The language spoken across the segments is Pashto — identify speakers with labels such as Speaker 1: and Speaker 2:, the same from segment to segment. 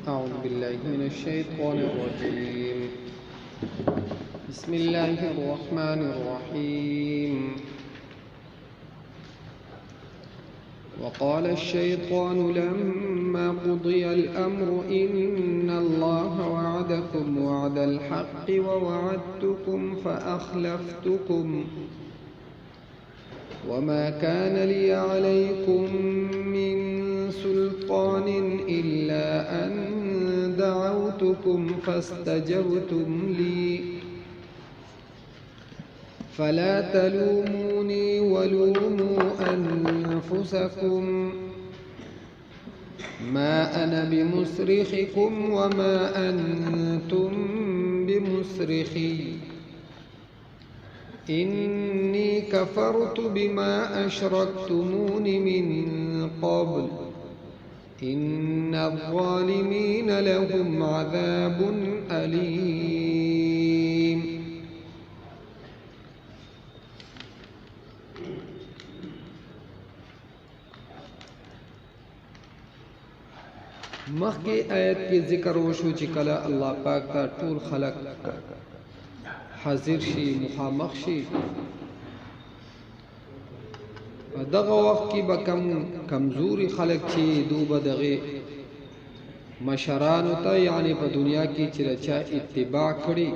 Speaker 1: أعوذ بالله من الشيطان الرجيم. بسم الله الرحمن الرحيم. وقال الشيطان لما قضي الأمر إن الله وعدكم وعد الحق ووعدتكم فأخلفتكم وما كان لي عليكم من سلطان إلا أن دعوتكم فاستجبتم لي فلا تلوموني ولوموا أنفسكم ما أنا بمصرخكم وما أنتم بمصرخي إني كفرت بما أشركتمون من قبل إن الظالمين لهم عذاب أليم. مخکې آیت کې ذکر وشو چې کله الله پاک ته ټول خلق حاضر شي مخامخ شي دغه وخت کې به کمزوري خلق چې دوی دغه مشرانو ته یعنی په دنیا کې چې رچا اتباع کړي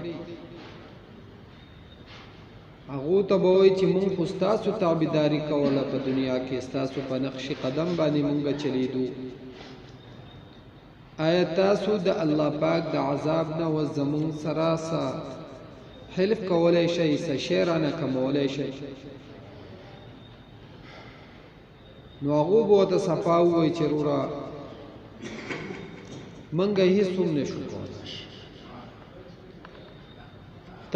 Speaker 1: هغه ته به وایي چې مونږ خو ستاسو تابعداري کوله په دنیا کې ستاسو په نقش قدم باندې مونږ چلیدو آیا تاسو د الله پاک د عذاب نه و زمون سراسا حلف کولای شي سشیرانه کمولای شي نو هغه به ته صفاوي چې رورا منګه هیڅ هم نشو کولای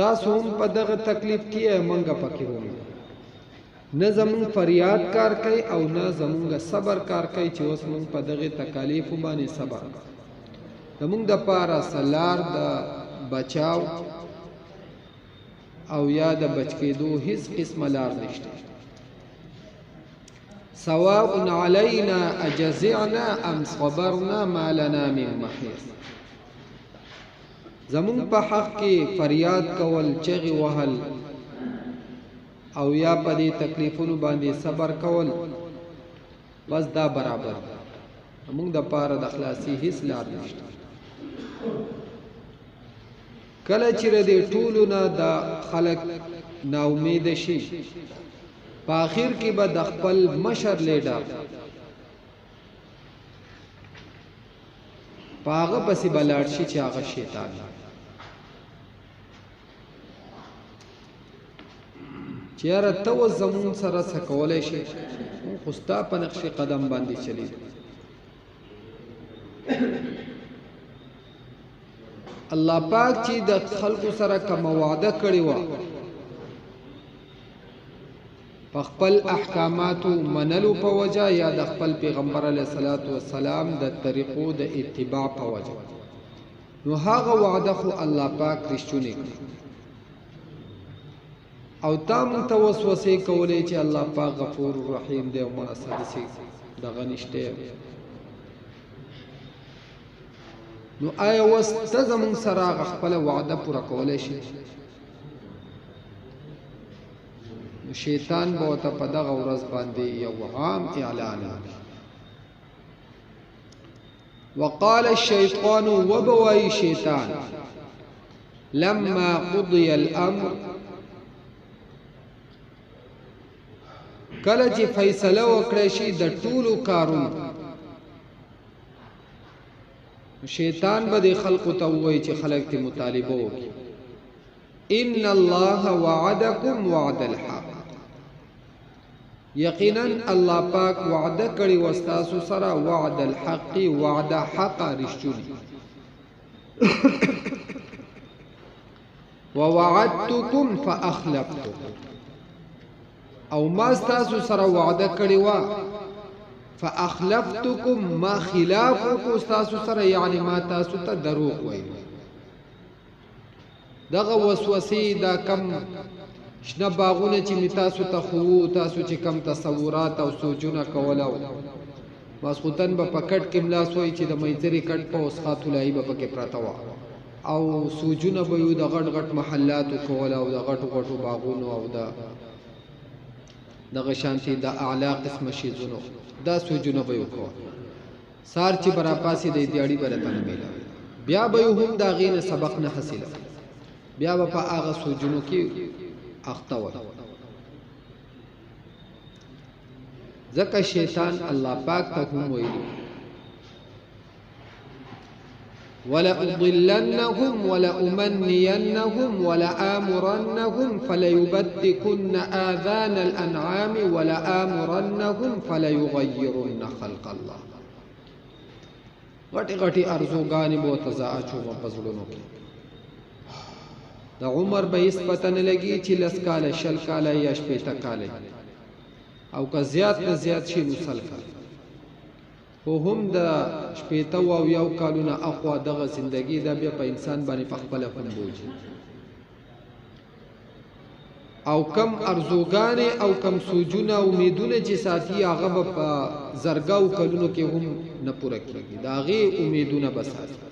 Speaker 1: تاسو هم په دغه تکلیف کې منګه پکې وو نه زمون فریاد کار کوي او نه زمونږ صبر کار کوي چې اوس مونږ په دغه تکالیف باندې صبر زمونږ د پاره سلار د بچاو او یا د بچ کېدو هیڅ قسم لار نشته سواء علينا اجزعنا ام صبرنا ما لنا من محيص زمون په حق کې فریاد کول چغي وهل او یا په دې تکلیفونو باندې صبر کول بس دا برابر موږ د پاره د خلاصي هیڅ لار نشته کله چې دې ټولو نه د خلق نا امید شي په اخر کې به د خپل مشر لیډر پاغه پسې بلاړ شي چې هغه شیطان چیرې تو زمون سره سکولای شي خوستا په نقش قدم باندې چلی الله پاک چې د خلقو سره کوم وعده کړی و په خپل احکاماتو منلو په وجه یا د خپل پیغمبر علیه الصلاۃ والسلام د طریقو د اتباع په وجه نو هغه وعده خو الله پاک رښتونی کړی او تام توسوسه کولې چې الله پاک غفور رحیم دی او منصد سي دغه نشته نو آیا واستزم سره خپل وعده پوره کولای شي شیطان به ته په دغه ورځ باندې یو عام اعلان وقال الشيطان وبوي شیطان لما قضي الامر کله چې فیصله وکړي شي د ټولو کارونو شیطان به د خلقو ته وایي چې خلق ته مطالبه وکړي ان الله وعدكم وعد الحق یقینا الله پاک وعده کړی واستاسو سره وعد الحق وعده حق رښتونی ووعدتكم فاخلفتكم او ما استاسو سره وعده کړی وا فاخلفتكم ما خلافكم استاسو سره یعنی ما تاسو ته دروغ وایي دغه وسوسه دا کم شنه باغونه چې می تاسو ته خو تاسو چې کم تصورات او سوچونه کولو ماسخوتن به په کټ کې ملاس وای چې د میتري کټ په وسخات لای به پکې پراته و او سوجونه به یو د غټ غټ محلاتو کول او د غټو غټو باغونو او دغه شانتي د اعلی قسم شیزونو دا سوجونه به یو کول سار چې برا پاسې د دیاړي برته نه میلا بیا به هم دا غینه سبق نه حاصله بیا به په هغه سوجونو کې اخته و ځکه شیطان الله پاک ته هم ویلي ولأضلنهم ولأمنينهم ولآمرنهم فليبتكن آذان الأنعام ولآمرنهم فليغيرن خلق الله غټي غټي ارزوګانې به تزا اچوم په زړونو کې د عمر به هیڅ پته نه لګي چې لس کاله شل کاله یا شپېته کاله او که زیات نه زیات شي نو سل کاله خو هم د شپېته او یو کالونه اخوا دغه زندگی دا بیا په انسان باندې په خپله هم بوجي او کم ارزوګانې او کم سوجونه امیدونه چې ساتي هغه به په زرګاو کلونو کې هم نه پوره کېږي د هغې امیدونه به ساتي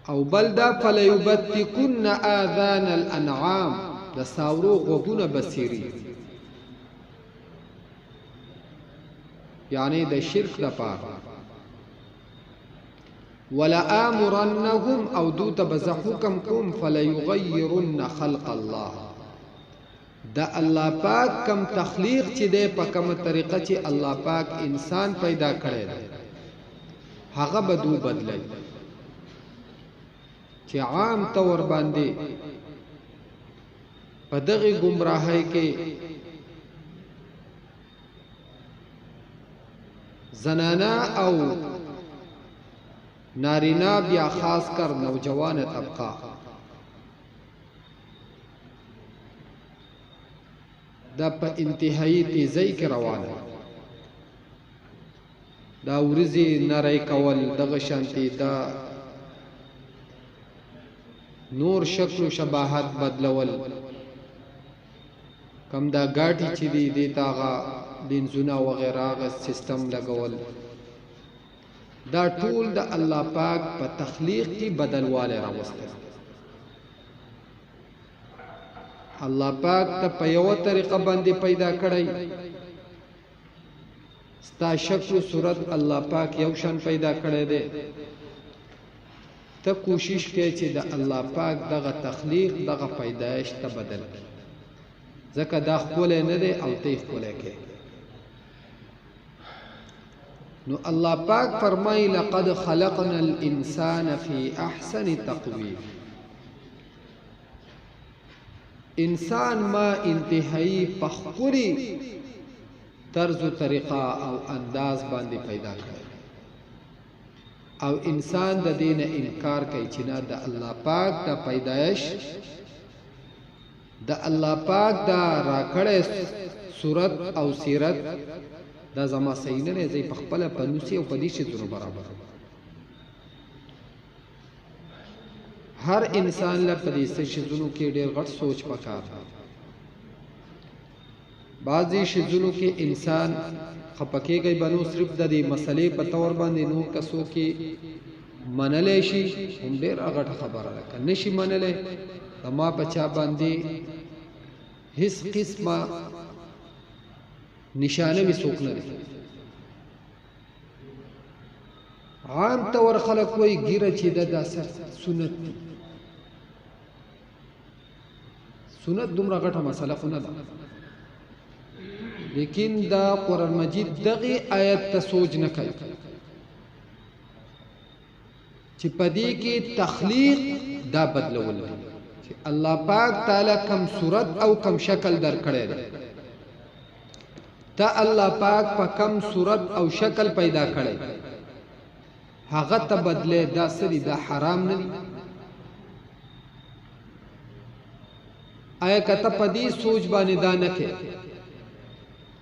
Speaker 1: او بل دا فلیبتکن آذان الانعام د ساورو غوږونه بصیری یعنی د شرک لپاره ولآمرنهم او دوت بزحکم کوم فلیغیرن خلق الله دا الله پاک کم تخلیق چې دی په کومه طریقه چې الله پاک انسان پیدا کړی دی هغه به دو بدلی چې عام طور باندې په دغه گمراهۍ کې زنانا او نارینا بیا خاص کر نوجوان طبقه دا په انتهایی تیزی کې روانه دا ورزي نری کول دغه شانتي دا نور شکل و شباهت بدلول کم دا گاٹی چی دی دیتا آغا لنزونا وغیرہ آغا سسٹم لگول دا ټول دا اللہ پاک پا تخلیق کی بدلوال راوستے اللہ پاک تا پا یو طریقہ بندی پیدا کرائی ستا شکل و صورت اللہ پاک یوشان پیدا کرے دے ته کوشش کوي چې د الله پاک دغه تخلیق دغه پیدایش ته بدل ځکه دا خپل نه دی او ته خپل کې نو الله پاک فرمایي لقد خلقنا الانسان في احسن تقويم انسان ما انتهایی پخپوري طرز و طریقه او انداز باندې پیدا کړ او انسان د دین انکار کوي چې نه د الله پاک د پیدایش د الله پاک دا راکړې صورت او سیرت دا زما صحیح نه دی په خپل پنوسی او پدې شي ضرور برابر هر انسان له پدې شیزونو کې ډېر غټ سوچ پکار بعضی شیزونو کې انسان خپکه گئی بنو صرف د دې مسلې په تور باندې نو کسو کې منلې شي هم ډېر غټه خبره ده کنه شي منلې ما بچا باندې هیڅ قسمه نشانه وي څوک نه عام تور خلک وای ګیره چې د سنت سنت دومره غټه مسله خو نه ده لیکن دا قرآن مجید دغه آیت ته سوچ نه کوي چې پدې کې تخلیق دا بدلول چې الله پاک تعالی کم صورت او کم شکل در کړی دی تا الله پاک په کم صورت او شکل پیدا کړی هغه ته بدله دا سری دا حرام نه دی آیا کته پدې سوچ باندې دا نه کې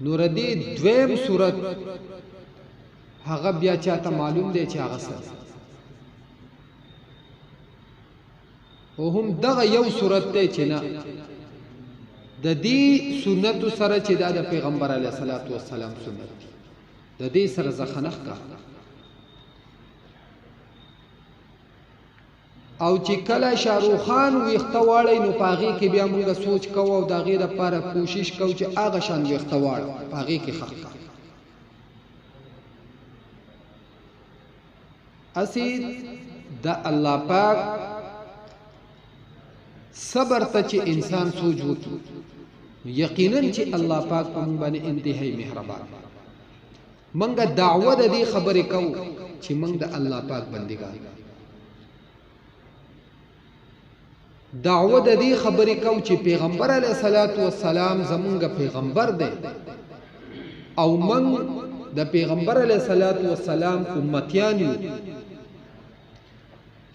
Speaker 1: نور دی دویم صورت هغه بیا چاته معلوم دی چې هغه سره او هم دغه یو صورت ته چې نه د دې سنت سره چې دا د پیغمبر علیه الصلاۃ والسلام سنت د دې سره ځخنخ کا او چې کله شاروخ خان ویخته واړی نو پاغي کې بیا موږ سوچ کوو او دا غیر لپاره کوشش کوو چې هغه شان ویخته واړ پاغي کې خخ اسی د الله پاک صبر ته چې انسان سوچ وکړي یقینا چې الله پاک په موږ باندې انتهایی مهربان منګه دعوه د دې خبرې کوو چې موږ د الله پاک بندګان دعوه د دې خبرې کوو چې پیغمبر علیه الصلاۃ والسلام زمونږ پیغمبر دی او موږ د پیغمبر علیه الصلاۃ والسلام امتیان یو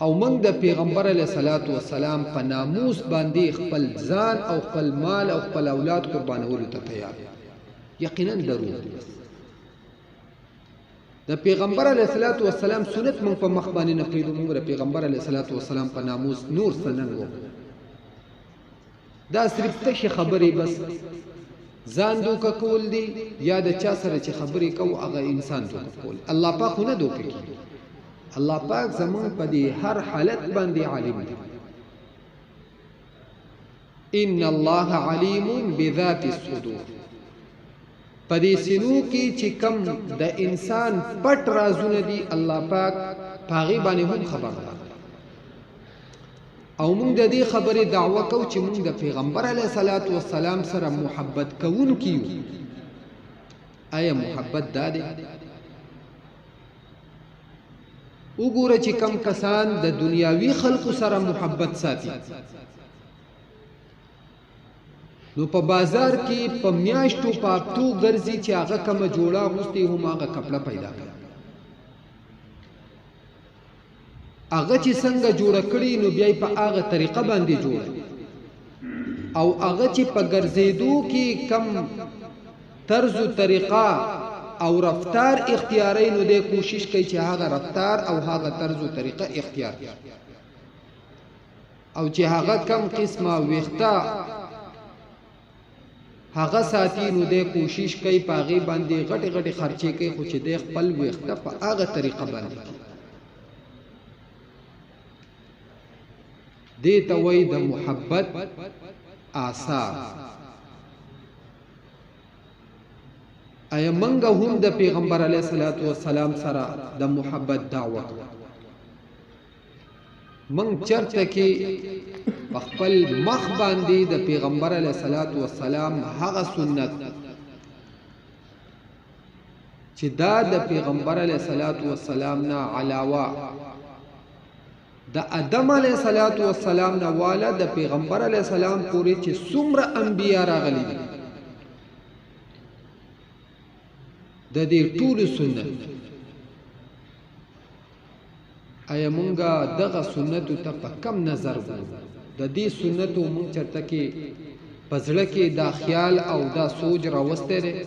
Speaker 1: او موږ د پیغمبر علیه الصلاۃ والسلام په ناموس باندې خپل ځان او خپل مال او خپل اولاد قربانولو ته تیار یقینا ضروري د پیغمبر علیه الصلاۃ والسلام سنت موږ په مخ باندې نه پریږدو موږ د پیغمبر علیه الصلاۃ والسلام په ناموس نور سنن وو دا صرف تشه خبرې بس ځان دوکه کول دي یا د چا سره چې خبرې کوو هغه انسان دوکه کول الله پاک نه دوکه کوي الله پاک زمون په دې هر حالت باندې عالم دی ان الله علیم بذات الصدور په دې سینو کې چې کم د انسان پټ رازونه دي الله پاک پاغي باندې هم خبر ده او موږ د دې خبرې دعوه کوو چې موږ د پیغمبر علیه الصلاۃ والسلام سره محبت کوونکي یو آیا محبت ده وګوره چې کم کسان د دنیاوي خلقو سره محبت ساتي نو په بازار کې په میاشتو پاپتو ګرځي چې هغه کومه جوړه غوستي هم هغه کپڑا پیدا کړي هغه چې څنګه جوړ کړي نو بیا په هغه طریقه باندې جوړ او هغه چې په ګرځېدو کې کم طرز او طریقه او رفتار اختیاري نو د کوشش کوي چې هغه رفتار او هغه طرز او طریقه اختیار او چې هغه کم قسمه ویخته هغه ساتي نو د کوشش کوي پاغي باندې غټي غټي خرچې کوي خو چې د خپل ویخته په هغه طریقه باندې دې ته وایي د محبت آثار ایا منګه هم د پیغمبر علیه الصلاۃ والسلام سره د محبت دعوت من چرته کې خپل مخ باندې د پیغمبر علیه الصلاۃ والسلام هغه سنت چې دا د پیغمبر علیه الصلاۃ والسلام نه علاوه د آدم علیه الصلاۃ والسلام نه والا د پیغمبر علیه السلام پورې چې څومره انبیا راغلي دي د دې ټول سنت ایا مونږه دغه سنت ته په کم نظر وو د دې سنت مونږ چرته کې پزړه کې دا خیال او دا سوچ راوسته لري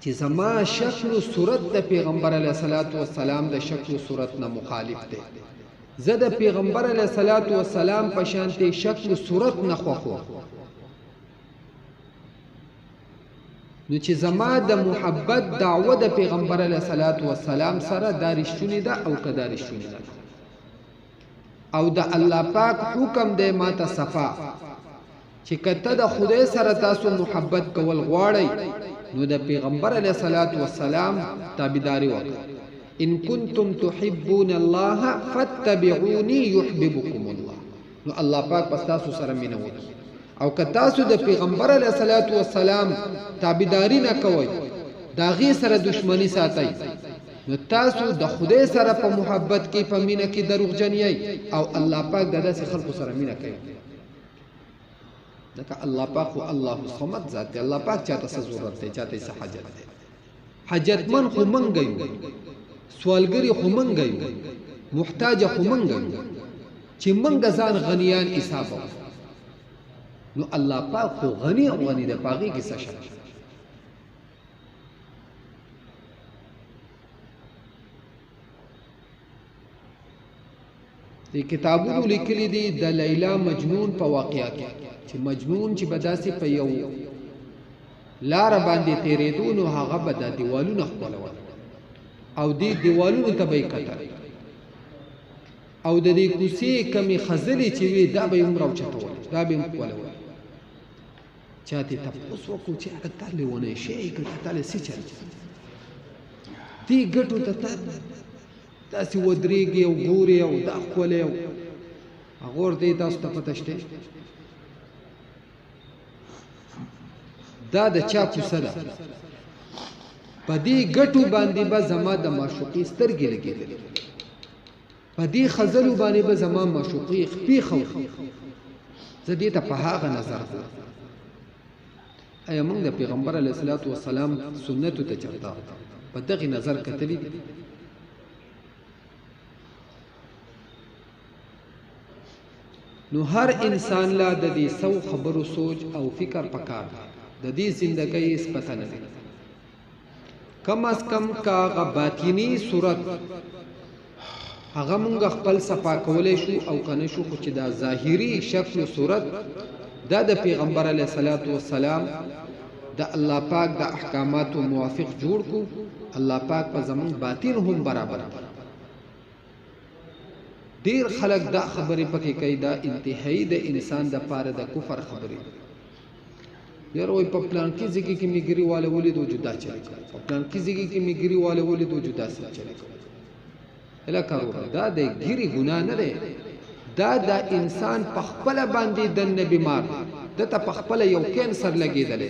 Speaker 1: چې زما شکل او صورت د پیغمبر علیه الصلاۃ والسلام د شکل او صورت نه مخالف دی زه د پیغمبر علیه الصلاۃ والسلام په شانتي شکل او صورت نه خوخو نو چې زما د محبت دعوه د پیغمبر علیه الصلاۃ والسلام سره دارشتونی ده او کدارشتونی ده او د الله پاک حکم دی ماته صفا چې کته د خدای سره تاسو محبت کول غواړئ نو د پیغمبر علیه الصلاۃ والسلام تابعداري وکړئ ان کنتم تحبون الله فاتبعوني يحببكم الله نو الله پاک پس تاسو سره مینه وکړي او که تاسو د پیغمبر علیه الصلاۃ والسلام تابعداري نه کوئ دا غي سره دشمنی ساتئ نو تاسو د خدای سره په محبت کې په مینه کې دروغجن یې او الله پاک د داسې خلکو سره مینه کوي دغه الله پاک او الله الصمد ذات دی الله پاک چاته څه ضرورت دی چاته څه حاجت دی حاجتمن خو منګ یو سوالګری خو منګ یو محتاج خو منګ یو چې منګ ځان غنیان حساب نو الله پاک خو غنی او غنی د پاغي کې څه شي د کتابونو لیکلي دي د لیلا مجنون په واقعیا کې چې مجنون چې بداسي په یو لار باندې تیرېدو نو هغه به د دیوالونو خپلول او دې دیوالونو ته به کتل او د دې کوسي کمی خزلې چې وي دا به هم راوچتول دا به هم خپلول چاته تاسو وکړو چې هغه تل ونه شي ګټه تل سي چل دي ګټو ته تاسو ودرېږي او ګوري او دا خپلې او هغه دې تاسو ته پته شته دا د چا کوسه ده په دې ګټو باندې به زما د معشوقي سترګې لګېدلې په دې خزلو باندې به زما معشوقي خپې خو زه دې ته په هغه نظر کوم ایا موږ د پیغمبر علیه الصلاۃ والسلام سنتو ته چرته په دغه نظر کتلی دي نو هر انسان لا د دې سو خبرو سوچ او فکر پکار د دې زندګۍ اس پته نه کم از کم کا باطینی صورت هغه مونږ خپل صفا کولای شو او کنه شو خو چې دا ظاهری شکل او صورت دا د پیغمبر علیه الصلاۃ والسلام د الله پاک د احکاماتو موافق جوړ کو الله پاک په زمون باطن هم برابر ډیر خلک دا خبرې پکې کوي دا انتهایی د انسان د پاره د کفر خبرې یار وای په پلان کې ځکه کې میګری والے ولې دو جدا چلی په پلان کې ځکه کې میګری والے ولې دو جدا سره چلی الا کارو دا د ګری ګنا نه ده دا د انسان په خپل باندې د بیمار د ته په خپل یو کینسر لګیدل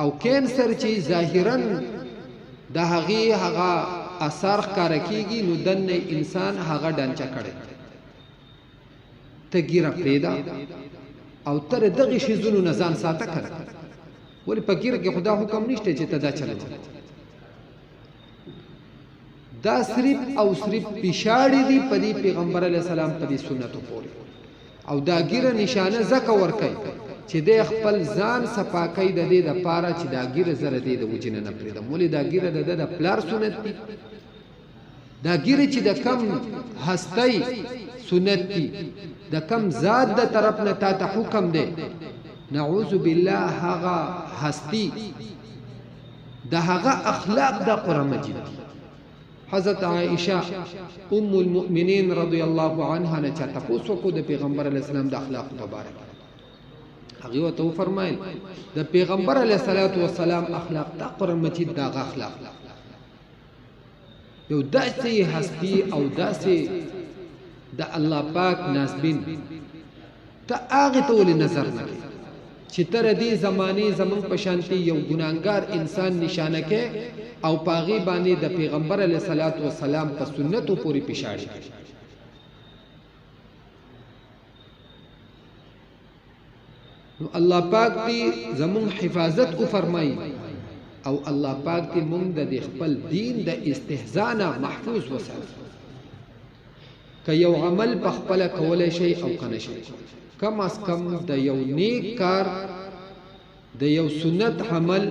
Speaker 1: او کینسر چې ظاهرا د هغه اثر ښکار کیږي نو د انسان هغه ډنچا کړي ته ګیره پیدا او تر دغه شی زونو نزان ساته کړ ولی فقیر کې خدا حکم نشته چې تدا چلو دا صرف او صرف پښاړې دی په پیغمبر علی السلام په سنتو پورې او دا ګیره نشانه زکه ور کوي چې د خپل ځان صفاکۍ د دې د پاره چې دا ګیره زره دی د وجنه نه پریدم ولی دا ګیره د پلار سنت دی دا ګیره چې د کم هستۍ سنت دی د کم ذات د طرف نه تا ته حکم دی نعوذ بالله هغه هستی د هغه اخلاق د قرآن مجید حضرت عائشہ ام المؤمنین رضی الله عنها نه چا تاسو کو د پیغمبر علی السلام د اخلاق مبارک هغه وته فرمایل د پیغمبر علی السلام اخلاق د قرآن مجید د اخلاق یو داسې هستی او داسې د الله پاک ناسبین ته هغه ته ول نظر نه چې تر دې زمانه زمون په شانتي یو ګناګار انسان نشانه کې او پاغي باندې د پیغمبر علیه الصلاۃ والسلام په سنتو پوری پښاړي نو الله پاک دې زمون حفاظت کو فرمایي او الله پاک دې مونږ د خپل دین د استهزاء نه محفوظ وساتي که یو عمل په خپل کولای شي او کنه شي کم از کم د یو نیک کار د یو سنت عمل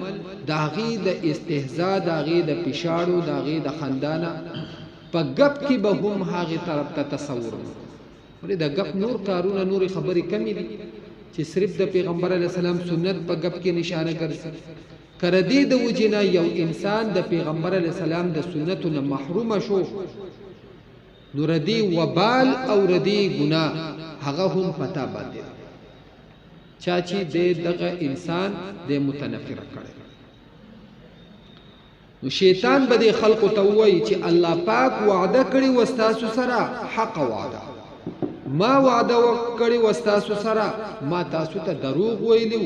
Speaker 1: داغي د استهزاء داغي د پښاړو داغي د خندانه په غب کې به هم هغه طرف ته تصور ولې د غب نور کارونه نور خبرې کمی دي چې صرف د پیغمبر علی السلام سنت په غب کې نشانه ګرځي کړه دې د وجنا یو انسان د پیغمبر علی السلام د سنتو نه محروم شو نو ردی وبال او ردی گناه هغه هم پتا باندې چاچی دغه انسان د متنفر کړي نو شیطان به خلق ته وایي چې الله پاک وعده کړی وستاسو سره حق وعده ما وعده وکړی وستاسو سره ما تاسو ته دروغ ویلو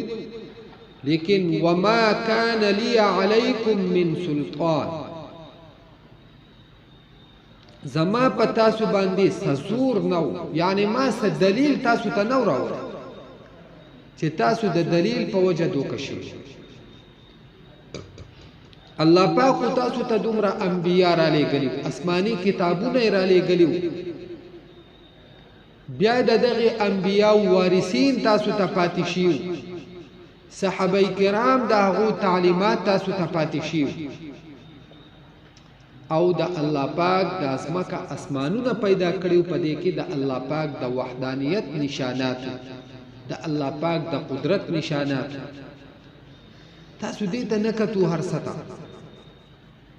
Speaker 1: لیکن وما كان لي عليكم من سلطان زما په تاسو باندې سزور نو یعنی ما څه دلیل تاسو ته نو راوړ چې تاسو د دلیل په وجه دوکشي الله پاک تاسو ته دومره انبیا را لېږلي آسماني کتابونه را لېږلي بیا دغه انبیا وارثین تاسو ته پاتې شي صحابه کرام دغه تعلیمات تاسو ته پاتې شي او د الله پاک د ازمکه اسمانونه پیدا کړیو په دې کې د الله پاک د وحدانیت نشانات د الله پاک د قدرت نشانات تاسو دې ته نه کتو هر ستا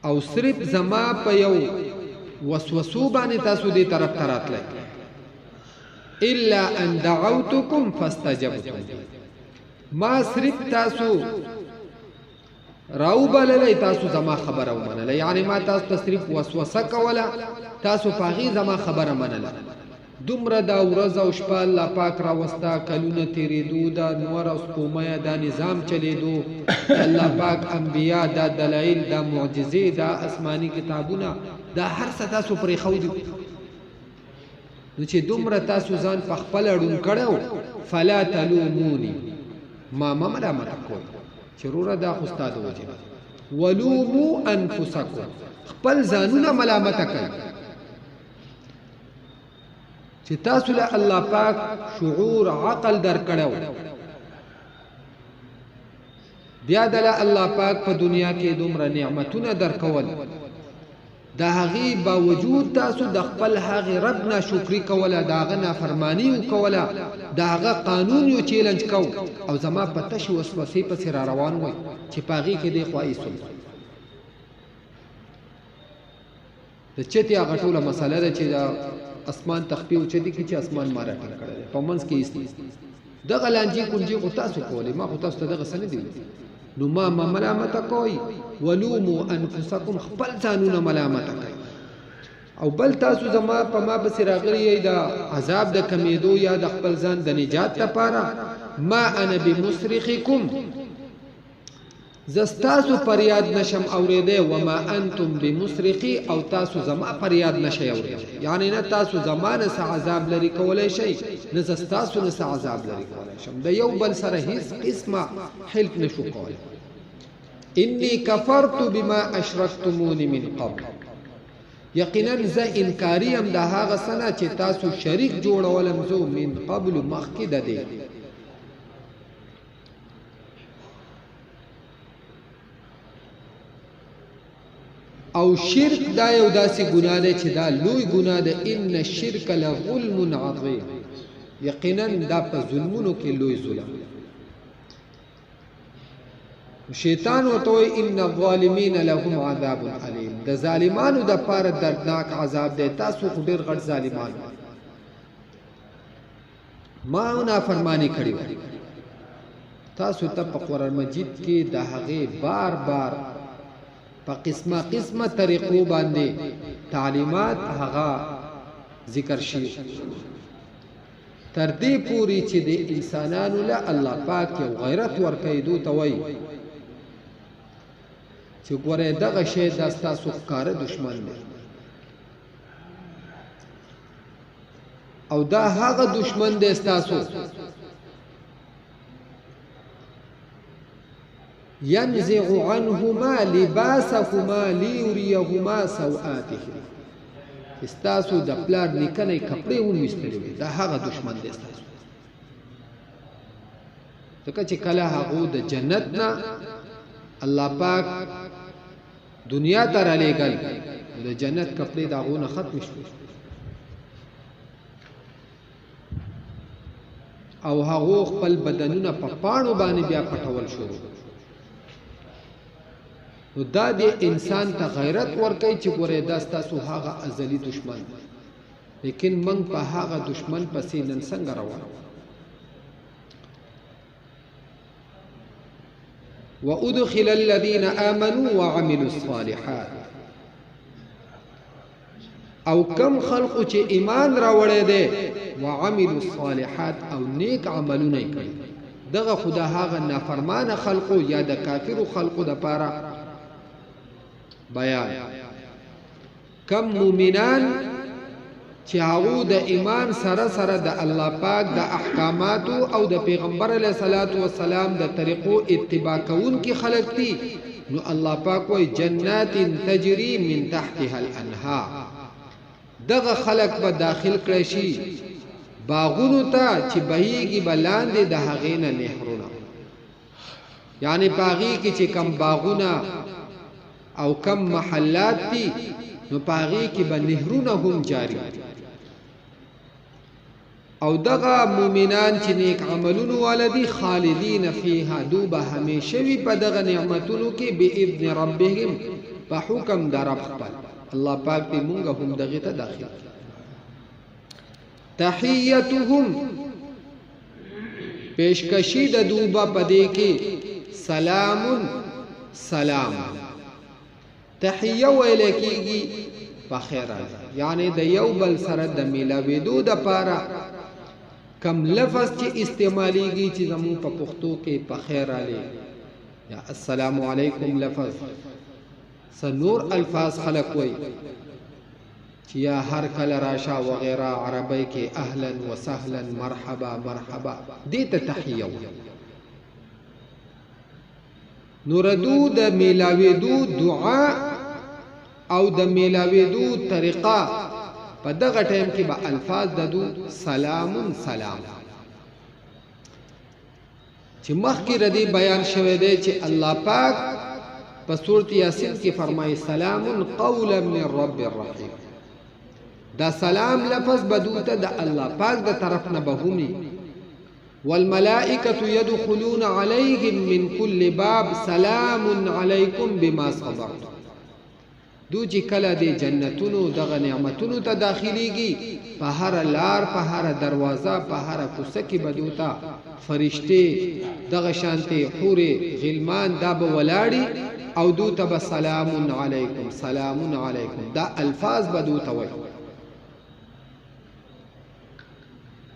Speaker 1: او صرف زما په یو وسوسو باندې تاسو دې طرف تراتلای الا ان دعوتكم فاستجبتم ما صرف تاسو راو بللی تاسو زما خبره ومنله یعنی ما تاسو تصریف وسوسه کوله تاسو پاغي زما خبره منله دومره دا ورځ او شپه الله پاک را وستا کلونه تیریدو دا نور او سپومه دا نظام چلیدو الله پاک انبیا دا دلایل دا معجزې دا آسمانی کتابونه دا هر څه تاسو پرې خو دي نو چې دومره تاسو ځان په خپل اړون کړو فلا تلومونی ما ملامت کوئ چرور دا استاد وجه ولومو انفسکم خپل ځانونه ملامت کړئ چې تاسو له الله پاک شعور عقل در کړو بیا د الله پاک په دنیا کې دومره نعمتونه در کول دا هغه باوجود تاسو د خپل هغه رب نه شکر کوله داغه نافرمانی وکوله داغه قانون یو چیلنج کو او زما پته شو وسوسه په سر روان وای چې پاغي کې دی خوایسو د چته هغه ټوله مسله ده چې دا اسمان تخپی او چدي کې چې اسمان مارا کړل په منځ کې د غلانجی کونجی کو تاسو کولې ما خو تاسو ته دغه سن دی نو ما ملامت کوي ولومو انفسکم خپل ځانونه ملامت کوي او بل تاسو زما په ما بس راغلی دا عذاب د کمیدو یا د خپل ځان د نجات لپاره ما انا بمصرخکم زستاسو فریاد نشم اوریده و ما انتم بمصرخی او تاسو زما فریاد نشي اوریده یعنی نه تاسو زمانه سه عذاب لري کولای شي نه زستاسو نه سه عذاب لري کولای شم د یو بل سره هیڅ قسمه حلف نشو کولای انی کفرت بما اشرکتمون من قبل یقینا ز انکاریم د هغه سنه چې تاسو شریک جوړولم زو من قبل مخکې د دې او شرک دا یو داسې ګناه ده چې دا لوی ګناه ده ان الشرک لظلم عظیم یقینا دا په ظلمونو کې لوی ظلم شیطان وتوي ان الظالمین لهم عذاب الیم د ظالمانو د پاره دردناک عذاب ده تاسو خو ډیر غټ ظالمان ما نه فرمانی کړی تاسو ته په قرآن مجید کې د هغه بار بار په قسمه قسمه طریقو باندې تعلیمات هغه ذکر شي تر دې پوری چې د انسانانو له الله پاک یو غیرت ورکېدو ته وای چې ګوره دغه شی د تاسو ښکار دشمن دی او دا هغه دشمن دی تاسو ينزع عنهما لباسهما ليريهما سوآتهما استاسو د پلار نکنه کپڑے ونوستلې دا هغه دشمن دی استاسو ځکه چې کله هغه د جنت نه الله پاک دنیا ته را لېږل د جنت کپڑے داغونه ختم شو او هغه خپل بدنونه په پاڼو باندې بیا پټول شروع نو دا د انسان ته غیرت ورکوي چې ګوره دا ستاسو هغه ازلی دشمن لیکن موږ په هغه دشمن پسې نن څنګه روان وادخل الذين امنوا وعملوا الصالحات او کم خلق چې ایمان راوړی دی وعملوا الصالحات او نیک عملونه کوي دغه خدا هغه نافرمان خلقو یا د کافر خلقو د پاره بیان کم مومنان چې هغه د ایمان سره سره د الله پاک د احکامات او د پیغمبر علیه الصلاۃ والسلام د طریقو اتباع کوون کی خلق دي نو الله پاک وای جنات تجری من تحتها الانهار دغه خلق به داخل کړي شي باغونو ته چې بهيږي بلاندې د هغې نه نهرونه یعنی باغی کې چې کم باغونه او کم محلات دي نو پاغي کې به نهرونه هم جاری او دغه مؤمنان چې نیک عملونو والدي خالدین فیها دوبه همیشه وي په دغه نعمتونو کې باذن ربهم په حکم در رب خپل الله پاک دې مونږ هم دغه ته داخل تحیتهم پیشکشی د دوبه پدې کې سلام سلام تحیه ویل کېږي په خیر یعنی د یو بل سره د میلاویدو د پاره کم لفظ چې استعمالیږي چې زموږ په پښتو کې په خیر علي یا السلام علیکم لفظ سنور الفاظ خلق وي چې یا هر کله راشه وغیرہ عربی کې اهلا وسهلا مرحبا مرحبا دې ته تحیه نوردو د میلاویدو دعا او د میلاویدو طریقه په دغه ټیم کې به الفاظ ددو سلام سلام چې مخکې ردی بیان شوی دی چې الله پاک په سورۃ یاسین کې فرمایي سلام قولا من رب الرحیم دا سلام لفظ بدوته د الله پاک د طرف نه بهومي والملائکة يدخلون عليهم من كل باب سلام عليكم بما صبرتم دو چې کله د جنتونو دغه نعمتونو ته داخليږي په هر لار په هر دروازه په هر کوڅه کې بدوتا فرشته دغه شانتي حوري غلمان دا به ولاړي او دو ته سلام علیکم سلام علیکم دا الفاظ بدوتا وي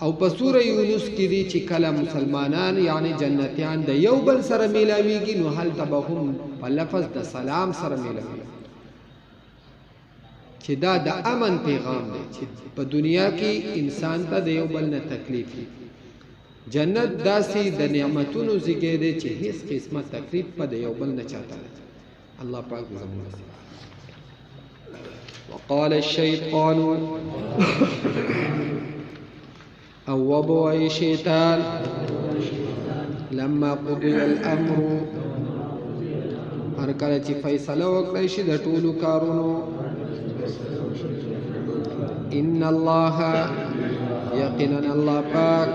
Speaker 1: او په سوره یونس کې دي چې کله مسلمانان یعنی جنتیان د یو بل سره میلاویږي نو هل تبهم په لفظ د سلام سره میلاوي چې دا د امن پیغام دی چې په دنیا کې انسان ته د یو بل نه تکلیف جنت داسې د نعمتونو زیږی دی چې هیڅ قسمه تکلیف په د یو بل نه چاته الله پاک زموږ وقال الشیطان او وبوي شیطان لما قضي الامر هر کله چې فیصله وکړي شي د ټولو کارونو ان الله یقینا الله پاک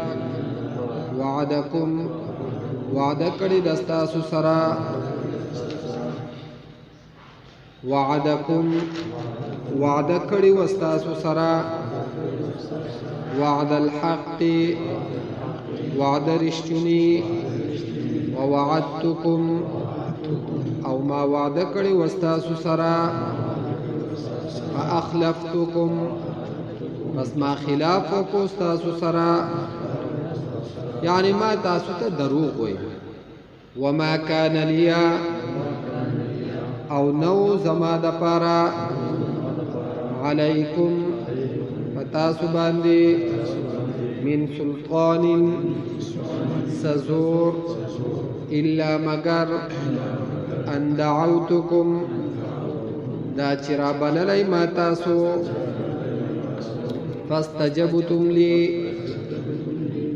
Speaker 1: وعدکم وعده کړی د تاسو سره وعدکم وعده کړی و تاسو سره وعد الحق وعد رشتنی ووعدتكم او ما وعد کړی و تاسو سره فاخلفتكم بس ما خلاف کو تاسو سره یعنی ما تاسو ته دروغ وي وما كان لي او نو زما د پاره علیکم فتاسو باندې من سلطان سزور الا مگر ان دعوتكم دا چرا بللی ما تاسو فاستجبتم لی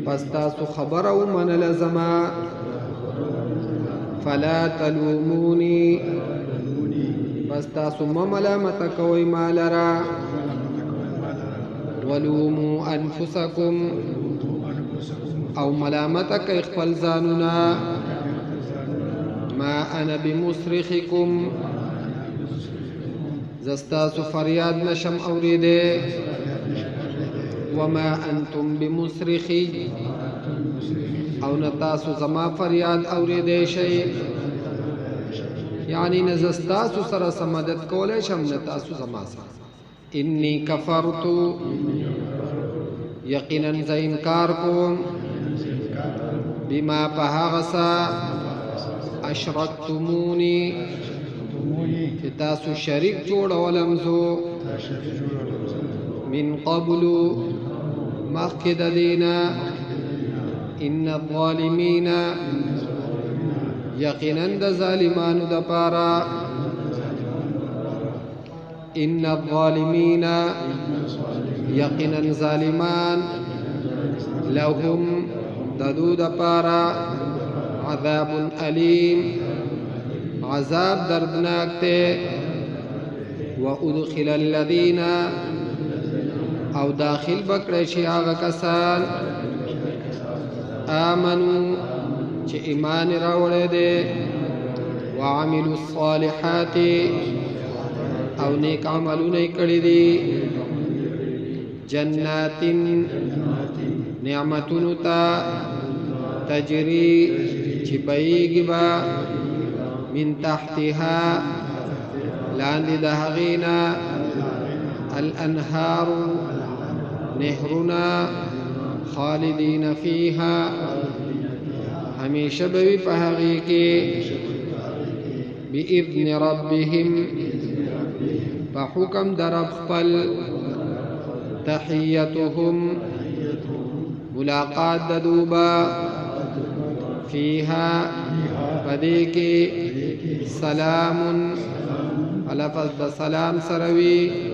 Speaker 1: پس تاسو خبر او من لزما فلا تلومونی پس تاسو ملامت کوي مالرا ولوموا انفسکم او ملامت کوي خپل ځانونه ما انا بمصرخکم زستاسو فریاد نشم اوریده وما انتم بمصرخی او نتاسو زما فریاد اوریده شي یعنی نزستاسو سره سمدد کولای شم نتاسو زما سره انی کفرت یقینا ز انکار کوم بما پهغسا اشرکتمونی چې تاسو شریک جوړولم زو من قبل مخکې د دینا ان الظالمین یقینا د ظالمانو د پاره ان الظالمین یقینا ظالمان لهم ددو د پاره عذاب علیم عذاب دردناک تے وَأُدْخِلَ الَّذِينَ او داخل بکڑشی آغا کسان آمنوا چه ایمان راوڑے دے وعملوا الصالحات او نیک عملون کڑی دی جنات نعمتنتا تجری چی بیگی با من تحتها لاندی دهغینا الانهار نهرنا خالدین فیها ہمیشہ بوی پہاگی کی بإذن ربهم فحکم در اخفل تحیتهم ملاقات ددوبا فیها فدیکی سلام لفظ دا سلام سروی